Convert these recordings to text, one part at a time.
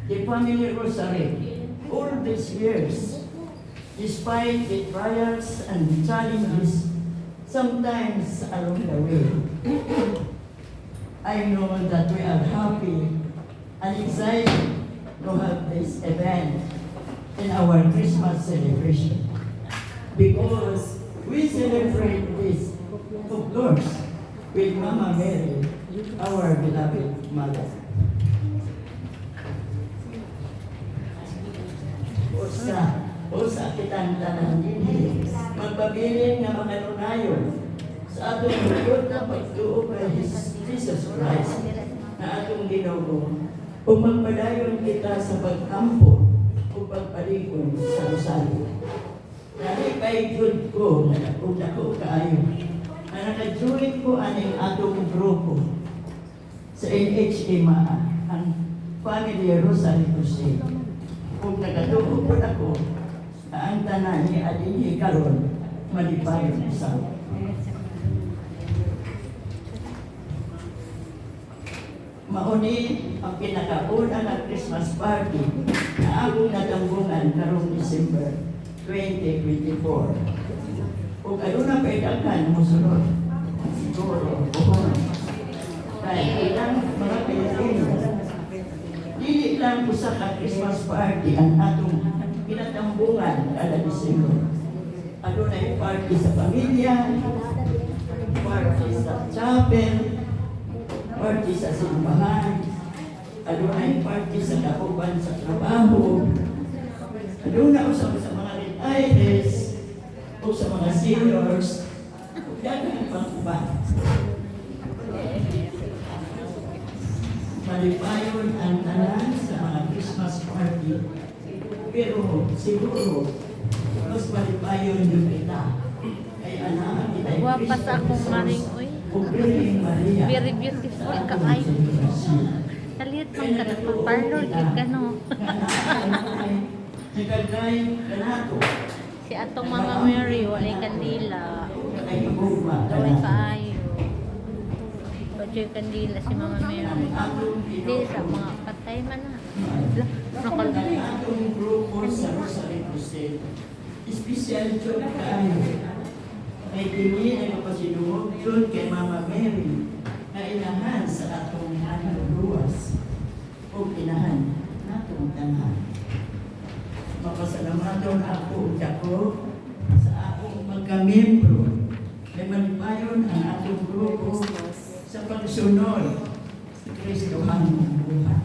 The family rosary all these years, despite the trials and challenges sometimes along the way. I know that we are happy and excited to have this event in our Christmas celebration because we celebrate this, of course, with Mama Mary, our beloved mother. Usa kitang tanan dinhi magpabilin nga makanunayon sa atong lugod na pagtuo kay Jesus Christ na atong Ginoo ug magpadayon kita sa pagkampo ug pagpalikon sa Rosario. Nalipay jud ko na dako kaayo na naka-join ko aning atong grupo sa NHA ang Family Rosary Crusade. Kung nagatuo po ako, ang tanan ni Adinhi karon malipayon sa mauni ang pinakauna ng Christmas party na akong natambungan karong December 2024. Kung ano na pwedangkan mo sunod, siguro, buhon. Kaya ilang mga Pilipino, dili lang po sa Christmas party ang atong pinatambungan kada December. Ano na yung party sa pamilya, party sa chapel, party sa simbahan, ano na yung party sa kauban sa trabaho, ano na usap sa mga retirees, o sa mga seniors, o dagang pang-uban. Malipayon ang tanan sa mga Christmas party, pero siguro mas malipayon yung kita. Kaya anak kita yung Wapas akong maring, uy. Maria. Very beautiful ka ay. Talit man ka na parlor gid ka no. Si atong Mama Mary walay kandila. Gaway kaayo. Badyo kandila si Mama Mary. Di sa mga patay man na. Ang atong grupo sa Rosary Crusade, special job kaayo. Kay kini ay mapasinuog yun kay Mama Mary na inahan sa atong luwas o inahan natong tanan. Mapasalamaton ako ug ako sa akong magkamembro kay malipayon ang atong grupo sa pagsunod sa Kristohanong buhay.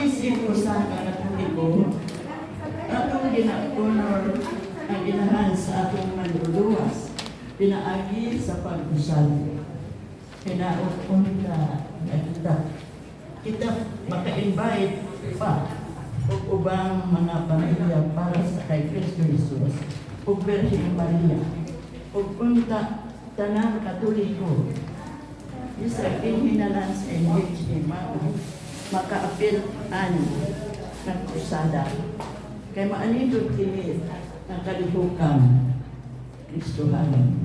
Isip ko sa kanatong ko atong gina-honor ang ginahan sa atong manluluwas, pinaagi sa pag-usal. Kinaupon na kita maka-invite pa o ubang mga pamilya para sa kay Kristo Jesus o Virgin Maria o punta tanang Katoliko. Isa kinhinalan sa NHA maka-apil-an ng krusada. Kay maanindot kini ang kalihukan Kristohan.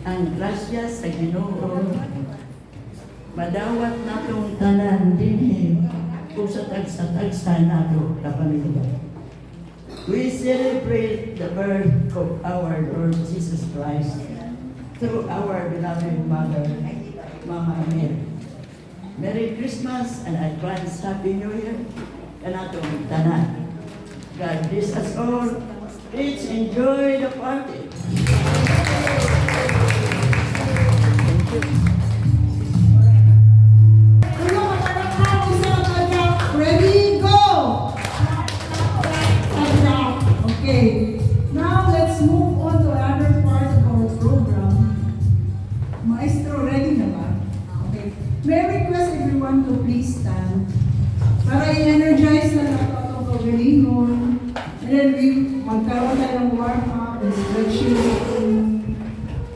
Ang grasya sa Ginoo madawat natong tanan dinhi kung sa tagsa nato kapamilya. We celebrate the birth of our Lord Jesus Christ through our beloved Mother, Mama Mary. Merry Christmas and advance Happy New Year kanatong tanan. God bless us all. Please enjoy the party. let's move on to another part of our program. Maestro, ready na ba? Okay. May I request everyone to please stand para i-energize na natin itong pagalingon. And then magkaroon tayo ng warm-up and stretching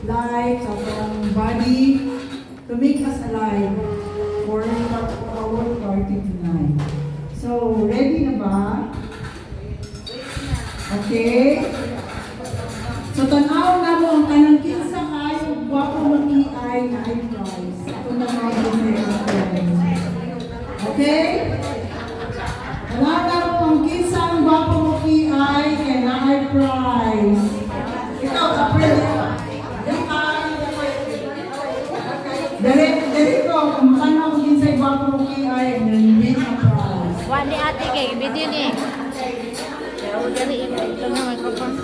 light of our body to make us alive for our party tonight. So, ready na ba? Okay? So, tanaw na mo ang kanang kinsa kayo guwapo mag-iay na eye prize. Ito na mga prize. Okay? Tanaw na mo ang kinsa ang guwapo mag-iay kay na eye prize. Ikaw, kapre. Dari ko, kung makana ko kinsa ang guwapo mag-iay, nanibig na prize. Wali ate kay video ni. Pero dali ito na microphone.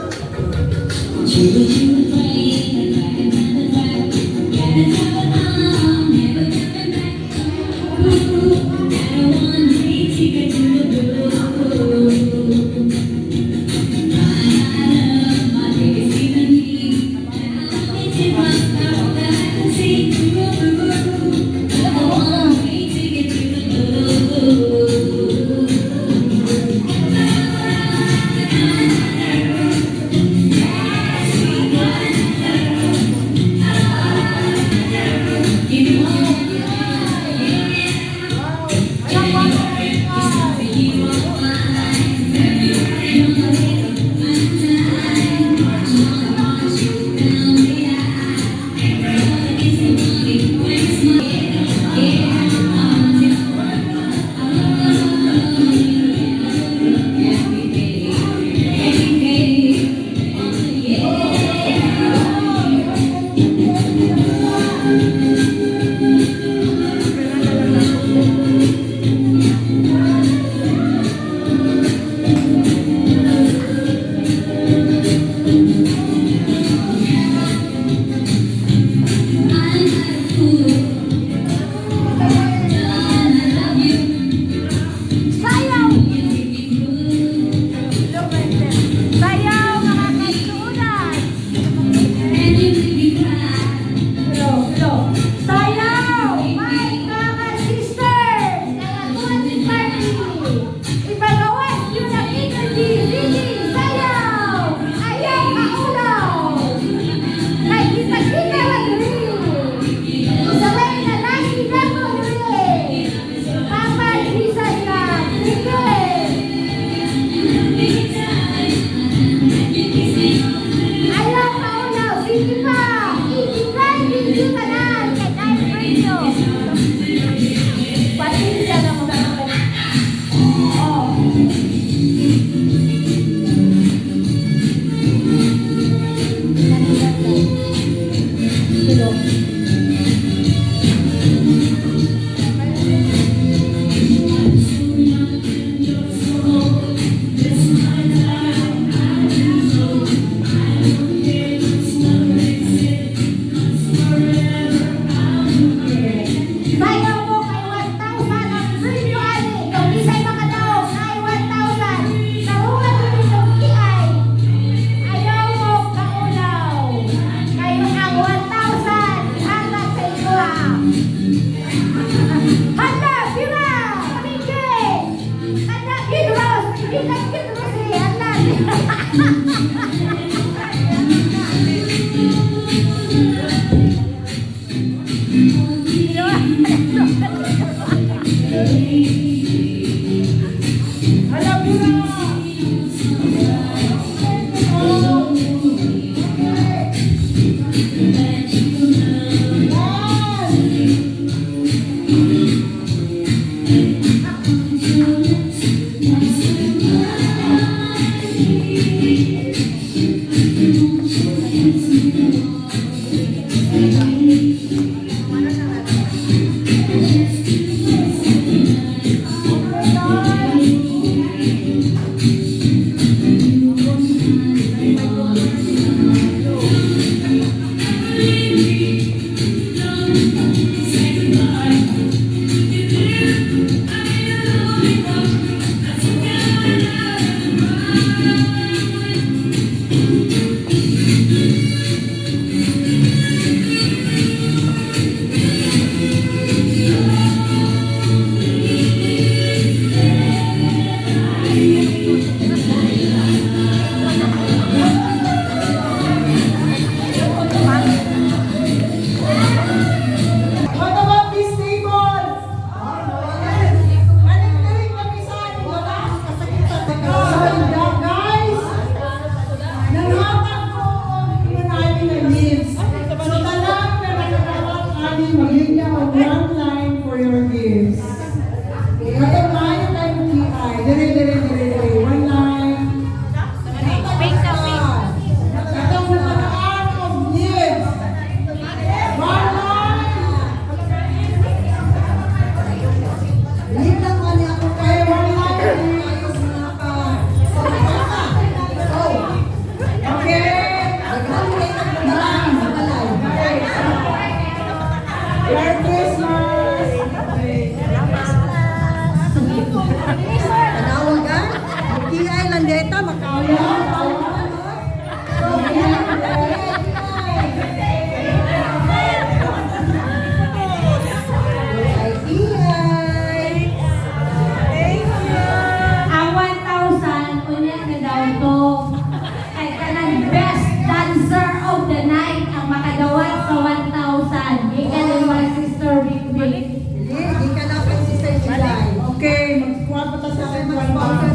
best dancer of the night ang makadawat sa 1,000. Gikan din mga sister Vicky. Hindi ka dapat si Sir July. Okay, magkuha pa tayo sa akin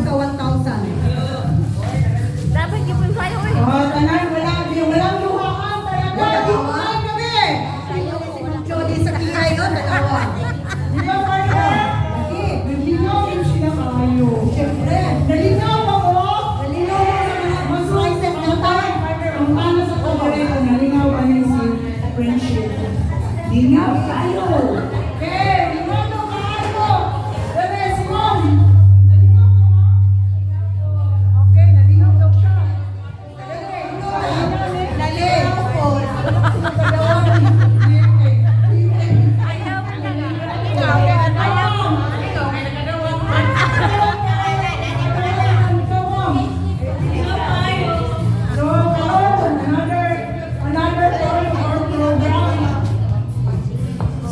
sa 1,000. Dapat yung pun sayo eh. Oh, tanan, walang luhaan talaga. Luhaan kami. Jody sa kihay ko, dalawa. Di ba, partner? Nalinaw din sila kayo. Siyempre, nalinaw ako. Nalinaw ako. Mas mindset na tayo, partner. Ang tana sa kabareto, nalinaw ka niyo si friendship. Linaw kayo. Okay, linaw to kayo. Dali, Simon. Nalinaw ka ba? Okay, nalinaw daw siya. Dali. Ayaw mo na.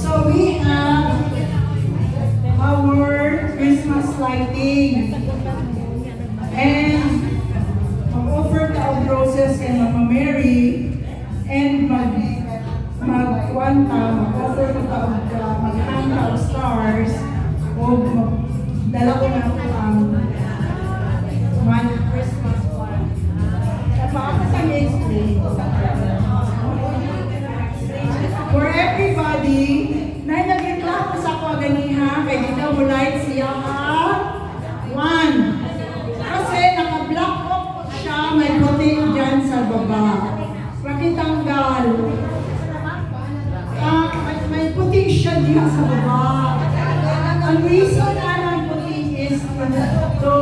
So we have our Christmas lighting. And mag-offer ka of roses kay Mama Mary and mag-offer ka of mag-hang ka of stars o dala ko na ako ang one Christmas one. Paano sa explain? For everybody, na nagreklamo sa ako ganiha, kay di daw mo light siya ha? One. Kasi naka-block off siya, may puti dyan sa baba. Pakitanggal. May puti siya dyan sa baba. Ang reason na ng puti is to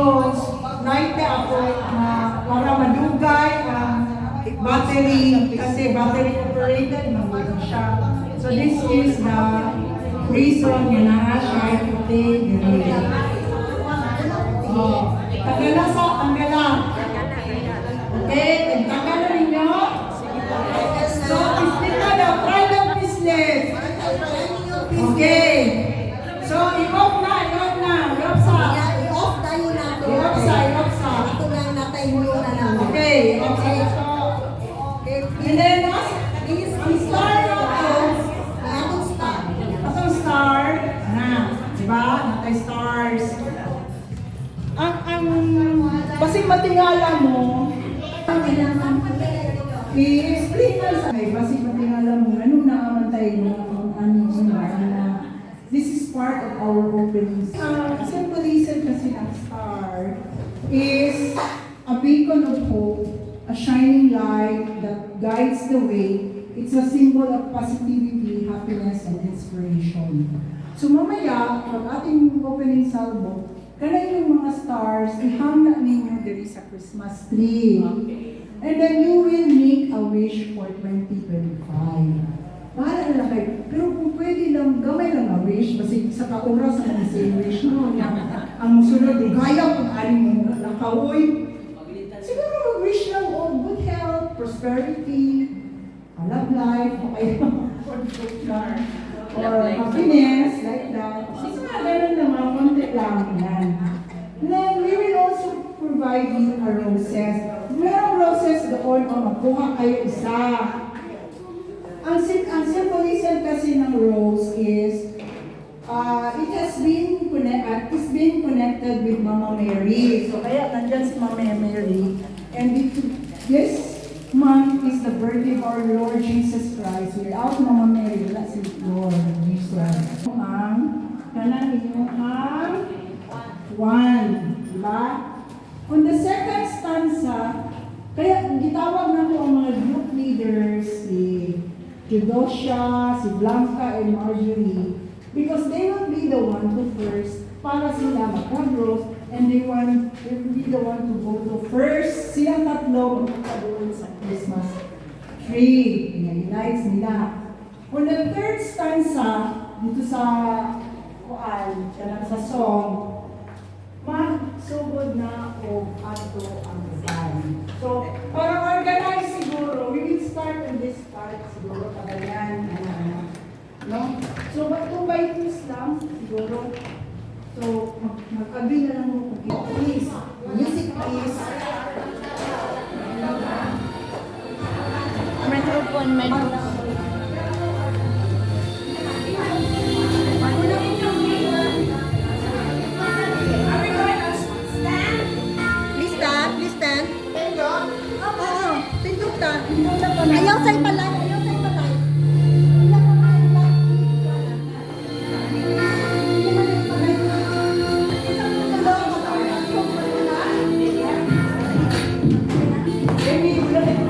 light ako na para madugay ang battery kasi battery operated naman siya. So this is the reason na siya ay puti. Oh, tagala sa tagala. Okay, tagala ninyo. So, ispita na, private business. Okay. So, i-off na. I-off sa. I-off tayo na to. I-off sa. Ito lang natay mo na lang. Okay. Okay. And then, ang star na ito, Atong star. atong star, na, diba? Natay stars. Ang basing matingala mo, i-explain na sa akin, basing matingala mo, anong nakamantay mo, kung ano na, this is part of our opening. Ang symbolism kasi ng star is a beacon of hope, a shining light that guides the way. It's a symbol of positivity, happiness, and inspiration. So mamaya, pag ating opening salvo, kanay yung mga stars, ihang na ninyo diri sa Christmas tree. And then you will make a wish for 2025. Bahala na lang kayo. Pero kung pwede lang, gamay lang na wish, kasi sa kauras na sa wish no, ang musunod, gaya kung alin mo nakawoy. Siguro mag-wish lang of good health, prosperity, a love life, o kayo, or happiness, like that. So, mga ganun na mga konti lang yan. Then, we will also provide you a roses. Merong roses doon, o magkuha kayo isa. Ang symbolism kasi ng rose is, it has been connected with Mama Mary. So, kaya nandyan si Mama Mary. And this month is the birthday of our Lord Jesus Christ. Without Mama Mary, wala si Lord Jesus. Ang kanang inyong one, diba? On the second stanza, kaya gitawag na ko ang mga group leaders, si Judosia, si Blanca, and Marjorie, because they will be the one to first para sila mag-growth and they will be the one to go to first. Silang tatlo magkakaroon sa Christmas tree. Yung lights nila. On the third stanza, dito sa kuan, sa song, magsugod na o ato ang design. So, para organize siguro, we will start on this part siguro, kaganyan, no? So, 2 by 2 lang siguro. So, mag-agree na lang mo. Please, music please. on my Please stand. Pindot? Oo, pindot ka. Ayaw sa'yo pala. Ayaw sa'yo pala. Baby,